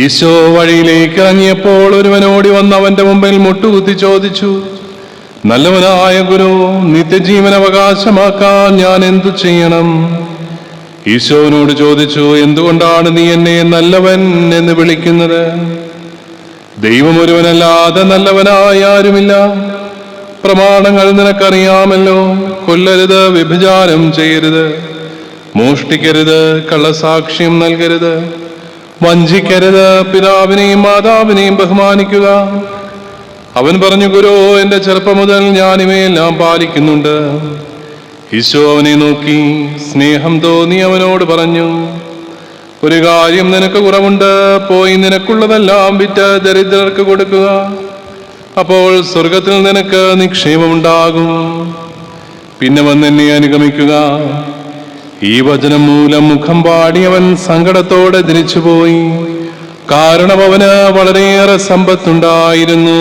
ഈശോ വഴിയിലേക്ക് ഇറങ്ങിയപ്പോൾ ഒരുവനോടി വന്ന് അവന്റെ മുമ്പിൽ മുട്ടുകുത്തി ചോദിച്ചു, നല്ലവനായ ഗുരു, നിത്യജീവൻ അവകാശമാക്കാൻ ഞാൻ എന്തു ചെയ്യണം? ഈശോനോട് ചോദിച്ചു, എന്തുകൊണ്ടാണ് നീ എന്നെ നല്ലവൻ എന്ന് വിളിക്കുന്നത്? ദൈവം ഒരുവനല്ലാതെ നല്ലവനായ ആരുമില്ല. പ്രമാണങ്ങൾ നിനക്കറിയാമല്ലോ. കൊല്ലരുത്, വ്യഭിചാരം ചെയ്യരുത്, മോഷ്ടിക്കരുത്, കള്ളസാക്ഷ്യം നൽകരുത്, വഞ്ചിക്കരുത്, പിതാവിനെയും മാതാവിനെയും ബഹുമാനിക്കുക. അവൻ പറഞ്ഞു, ഗുരു, എന്റെ ചെറുപ്പം മുതൽ ഞാൻ ഇവയെല്ലാം പാലിക്കുന്നുണ്ട്. ഈശോ അവനെ നോക്കി സ്നേഹം തോന്നി അവനോട് പറഞ്ഞു, ഒരു കാര്യം നിനക്ക് കുറവുണ്ട്. പോയി നിനക്കുള്ളതെല്ലാം വിറ്റ് ദരിദ്രർക്ക് കൊടുക്കുക. അപ്പോൾ സ്വർഗത്തിൽ നിനക്ക് നിക്ഷേപമുണ്ടാകും. പിന്നെ വന്ന് എന്നെ അനുഗമിക്കുക. ഈ വചനം മൂലം മുഖം പാടി അവൻ സങ്കടത്തോടെ തിരിച്ചുപോയി. കാരണം അവന് വളരെയേറെ സമ്പത്തുണ്ടായിരുന്നു.